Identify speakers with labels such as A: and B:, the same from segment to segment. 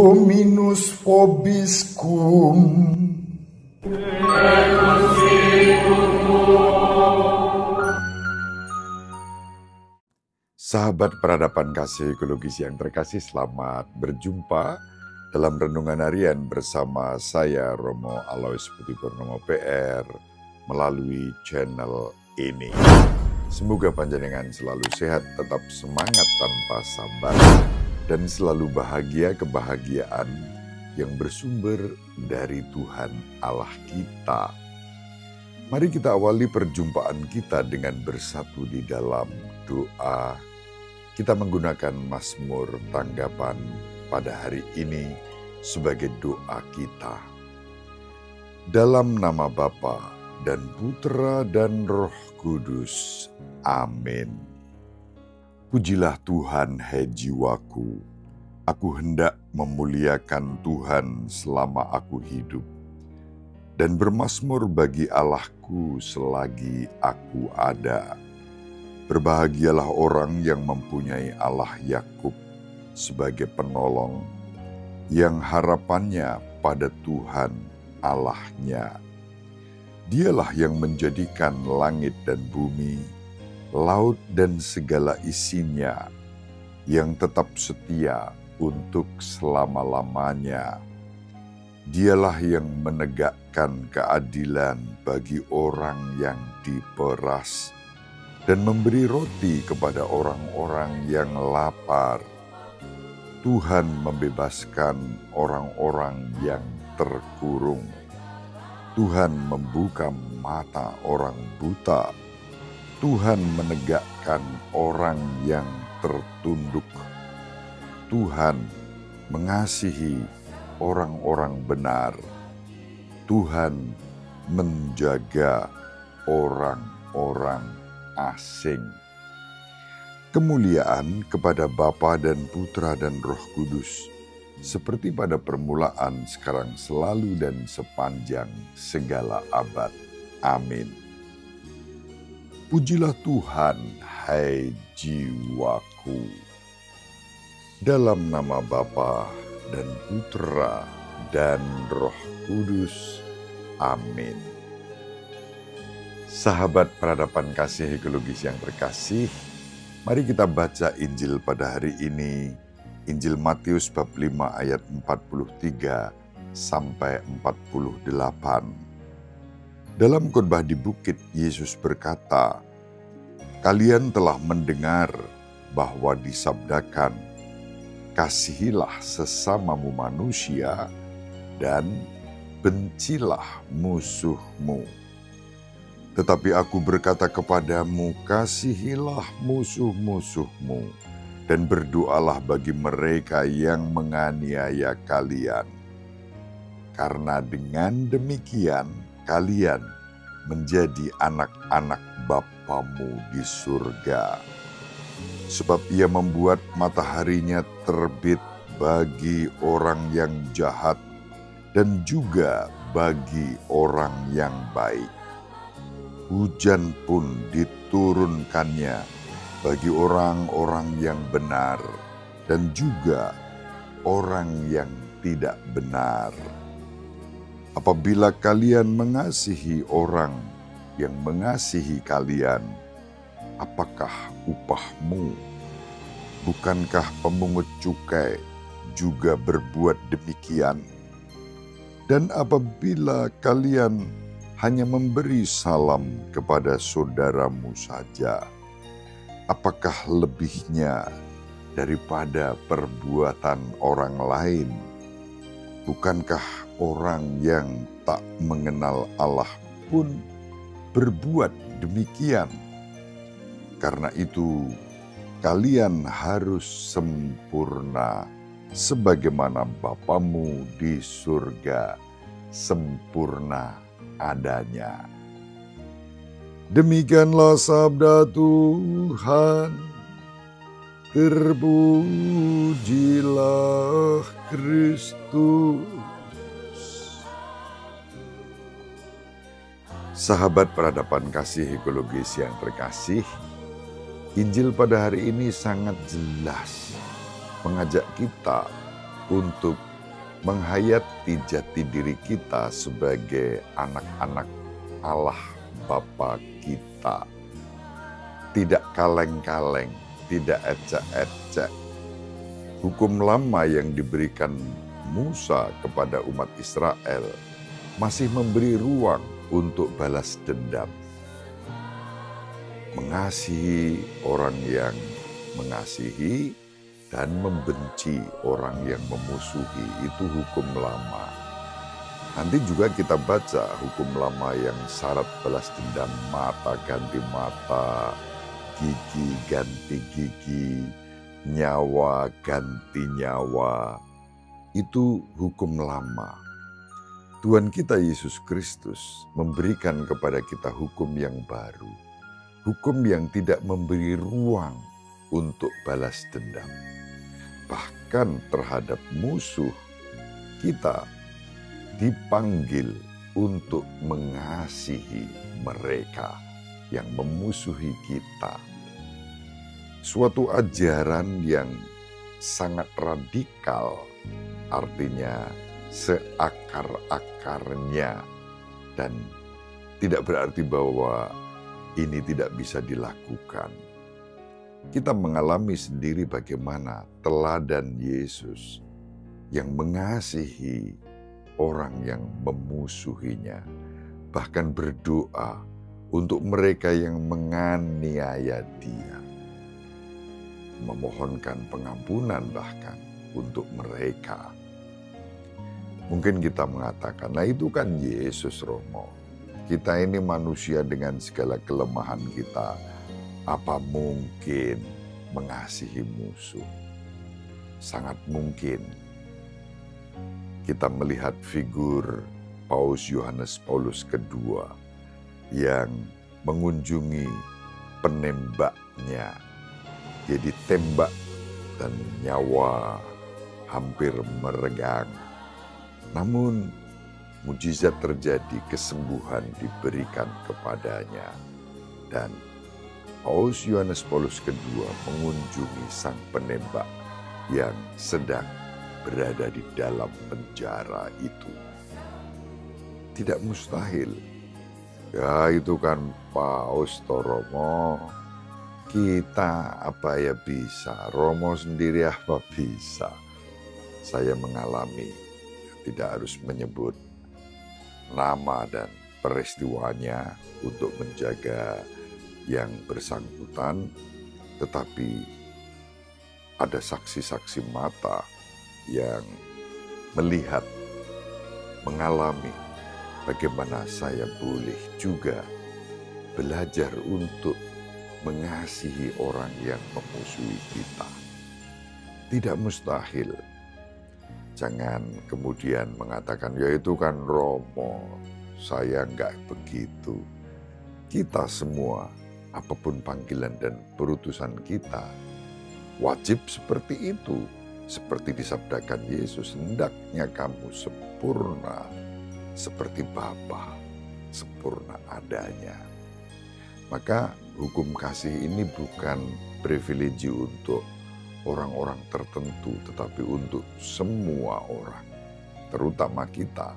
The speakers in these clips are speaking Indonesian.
A: Dominus vobiscum. Sahabat peradaban kasih ekologis yang terkasih, selamat berjumpa dalam renungan harian bersama saya Romo Alois Budi Purnomo PR melalui channel ini. Semoga panjenengan selalu sehat, tetap semangat tanpa sabar, dan selalu bahagia kebahagiaan yang bersumber dari Tuhan Allah kita. Mari kita awali perjumpaan kita dengan bersatu di dalam doa. Kita menggunakan Mazmur tanggapan pada hari ini sebagai doa kita. Dalam nama Bapa dan Putra dan Roh Kudus. Amin. Pujilah Tuhan, hai jiwaku. Aku hendak memuliakan Tuhan selama aku hidup, dan bermazmur bagi Allahku selagi aku ada. Berbahagialah orang yang mempunyai Allah Yakub sebagai penolong, yang harapannya pada Tuhan Allahnya. Dialah yang menjadikan langit dan bumi, laut dan segala isinya, yang tetap setia untuk selama-lamanya. Dialah yang menegakkan keadilan bagi orang yang diperas, dan memberi roti kepada orang-orang yang lapar. Tuhan membebaskan orang-orang yang terkurung. Tuhan membuka mata orang buta. Tuhan menegakkan orang yang tertunduk. Tuhan mengasihi orang-orang benar. Tuhan menjaga orang-orang asing. Kemuliaan kepada Bapa dan Putra dan Roh Kudus, seperti pada permulaan, sekarang, selalu, dan sepanjang segala abad. Amin. Pujilah Tuhan, hai jiwaku. Dalam nama Bapa dan Putra dan Roh Kudus. Amin. Sahabat peradaban kasih ekologis yang terkasih, mari kita baca Injil pada hari ini. Injil Matius bab 5 ayat 43 sampai 48. Dalam khotbah di bukit, Yesus berkata, "Kalian telah mendengar bahwa disabdakan, kasihilah sesamamu manusia dan bencilah musuhmu. Tetapi aku berkata kepadamu, kasihilah musuh-musuhmu, dan berdoalah bagi mereka yang menganiaya kalian. Karena dengan demikian kalian menjadi anak-anak Bapamu di surga. Sebab ia membuat mataharinya terbit bagi orang yang jahat, dan juga bagi orang yang baik. Hujan pun diturunkannya bagi orang-orang yang benar dan juga orang yang tidak benar. Apabila kalian mengasihi orang yang mengasihi kalian, apakah upahmu? Bukankah pemungut cukai juga berbuat demikian? Dan apabila kalian hanya memberi salam kepada saudaramu saja, apakah lebihnya daripada perbuatan orang lain? Bukankah orang yang tak mengenal Allah pun berbuat demikian? Karena itu, kalian harus sempurna, sebagaimana Bapamu di surga sempurna adanya." Demikianlah sabda Tuhan. Terpujilah Kristus. Sahabat peradaban kasih ekologis yang terkasih, Injil pada hari ini sangat jelas mengajak kita untuk menghayati jati diri kita sebagai anak-anak Allah Bapa kita. Tidak kaleng-kaleng, tidak ecek-ecek. Hukum lama yang diberikan Musa kepada umat Israel masih memberi ruang untuk balas dendam. Mengasihi orang yang mengasihi dan membenci orang yang memusuhi, itu hukum lama. Nanti juga kita baca hukum lama yang syarat balas dendam, mata ganti mata, gigi ganti gigi, nyawa ganti nyawa. Itu hukum lama. Tuhan kita Yesus Kristus memberikan kepada kita hukum yang baru. Hukum yang tidak memberi ruang untuk balas dendam. Bahkan terhadap musuh, kita dipanggil untuk mengasihi mereka yang memusuhi kita. Suatu ajaran yang sangat radikal, artinya seakar-akarnya, dan tidak berarti bahwa ini tidak bisa dilakukan. Kita mengalami sendiri bagaimana teladan Yesus yang mengasihi orang yang memusuhinya, bahkan berdoa untuk mereka yang menganiaya Dia, memohonkan pengampunan bahkan untuk mereka. Mungkin kita mengatakan, nah itu kan Yesus Romo. Kita ini manusia dengan segala kelemahan kita. Apa mungkin mengasihi musuh? Sangat mungkin. Kita melihat figur Paus Yohanes Paulus II yang mengunjungi penembaknya. Jadi tembak dan nyawa hampir meregang. Namun mujizat terjadi, kesembuhan diberikan kepadanya. Dan Paus Yohanes Paulus II mengunjungi sang penembak yang sedang berada di dalam penjara itu. Tidak mustahil. Ya itu kan Paus Romo. Kita apa ya bisa, Romo sendiri apa bisa. Saya mengalami, tidak harus menyebut nama dan peristiwanya untuk menjaga yang bersangkutan, tetapi ada saksi-saksi mata yang melihat, mengalami bagaimana saya boleh juga belajar untuk mengasihi orang yang memusuhi kita. Tidak mustahil. Jangan kemudian mengatakan, ya itu kan Romo, saya enggak begitu. Kita semua, apapun panggilan dan perutusan kita, wajib seperti itu. Seperti disabdakan Yesus, hendaknya kamu sempurna seperti Bapa sempurna adanya. Maka hukum kasih ini bukan privilegi untuk orang-orang tertentu, tetapi untuk semua orang, terutama kita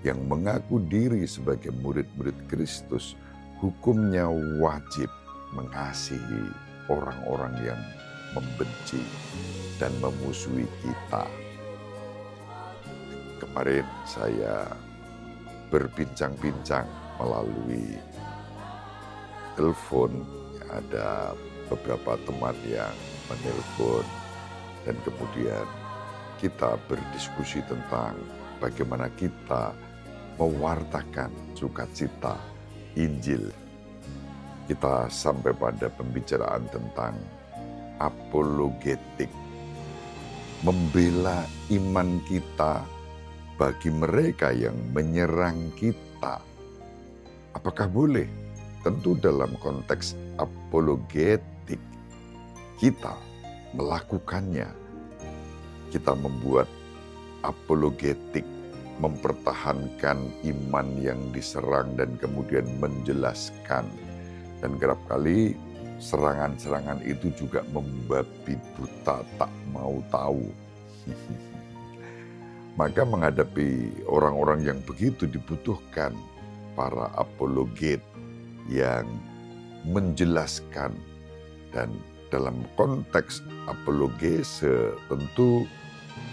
A: yang mengaku diri sebagai murid-murid Kristus. Hukumnya wajib mengasihi orang-orang yang membenci dan memusuhi kita. Kemarin saya berbincang-bincang melalui telepon, ada beberapa teman yang menelpon, dan kemudian kita berdiskusi tentang bagaimana kita mewartakan sukacita Injil. Kita sampai pada pembicaraan tentang apologetik, membela iman kita bagi mereka yang menyerang kita. Apakah boleh? Tentu dalam konteks apologetik kita melakukannya. Kita membuat apologetik, mempertahankan iman yang diserang dan kemudian menjelaskan. Dan kerap kali serangan-serangan itu juga membabi buta, tak mau tahu. Maka menghadapi orang-orang yang begitu dibutuhkan para apologet yang menjelaskan, dan dalam konteks apologese tentu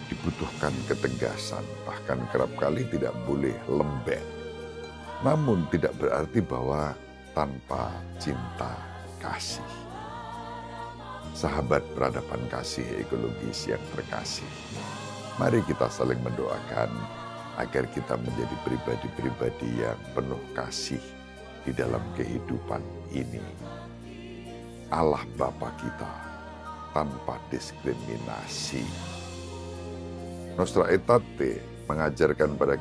A: dibutuhkan ketegasan, bahkan kerap kali tidak boleh lembek. Namun tidak berarti bahwa tanpa cinta kasih. Sahabat peradaban kasih ekologis yang terkasih, mari kita saling mendoakan agar kita menjadi pribadi-pribadi yang penuh kasih di dalam kehidupan ini. Allah Bapa kita tanpa diskriminasi. Nostra Aetate mengajarkan pada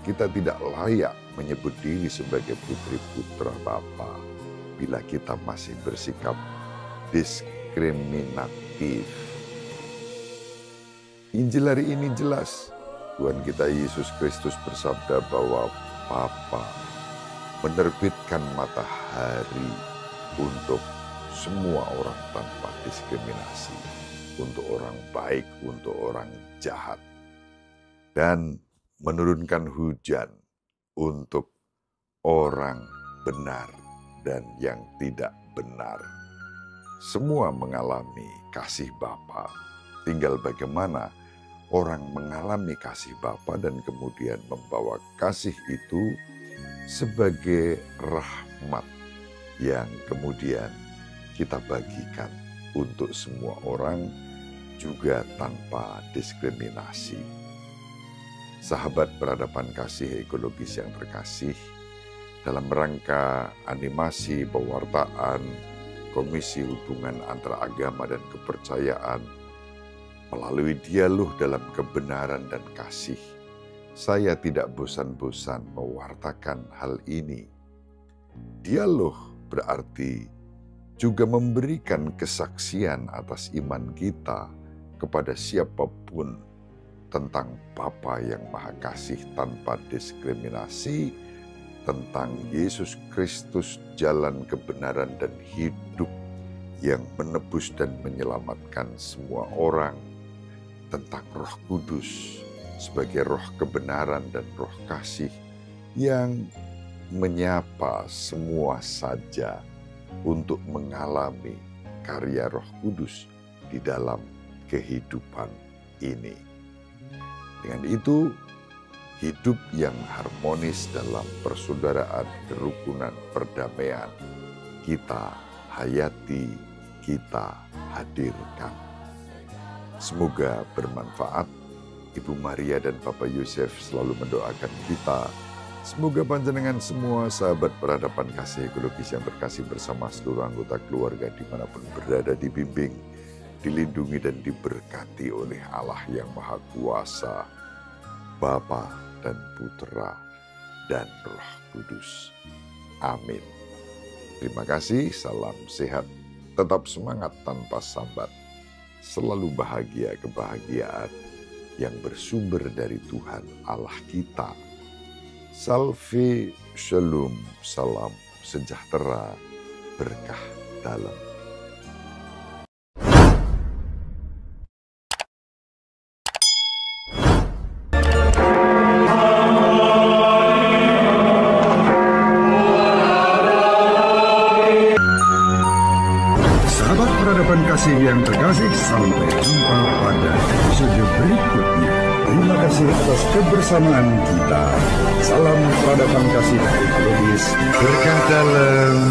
A: kita tidak layak menyebut diri sebagai putri-putra Bapa bila kita masih bersikap diskriminatif. Injil hari ini jelas, Tuhan kita Yesus Kristus bersabda bahwa Bapa menerbitkan matahari untuk semua orang tanpa diskriminasi, untuk orang baik, untuk orang jahat, dan menurunkan hujan untuk orang benar dan yang tidak benar. Semua mengalami kasih Bapa. Tinggal bagaimana orang mengalami kasih Bapa dan kemudian membawa kasih itu sebagai rahmat yang kemudian kita bagikan untuk semua orang, juga tanpa diskriminasi. Sahabat peradaban kasih ekologis yang terkasih, dalam rangka animasi pewartaan Komisi Hubungan Antara Agama dan Kepercayaan melalui dialog dalam kebenaran dan kasih, saya tidak bosan-bosan mewartakan hal ini. Dialog berarti juga memberikan kesaksian atas iman kita kepada siapapun tentang Bapa yang Maha Kasih tanpa diskriminasi, tentang Yesus Kristus jalan kebenaran dan hidup yang menebus dan menyelamatkan semua orang, tentang Roh Kudus sebagai roh kebenaran dan roh kasih yang menyapa semua saja untuk mengalami karya Roh Kudus di dalam kehidupan ini. Dengan itu, hidup yang harmonis dalam persaudaraan, kerukunan, perdamaian, kita hayati, kita hadirkan. Semoga bermanfaat. Ibu Maria dan Papa Yosef selalu mendoakan kita. Semoga panjenengan semua sahabat peradaban kasih ekologis yang terkasih bersama seluruh anggota keluarga dimanapun berada dibimbing, dilindungi dan diberkati oleh Allah yang Maha Kuasa, Bapa dan Putra dan Roh Kudus. Amin. Terima kasih, salam sehat, tetap semangat tanpa sambat, selalu bahagia kebahagiaan yang bersumber dari Tuhan Allah kita. Salve, shalom, salam sejahtera, berkah dalam.
B: Sahabat peradaban kasih yang terkasih, sampai jumpa pada episode berikutnya. Terima kasih atas kebersamaan kita. Salam peradaban kasih ekologis, berkah dalam.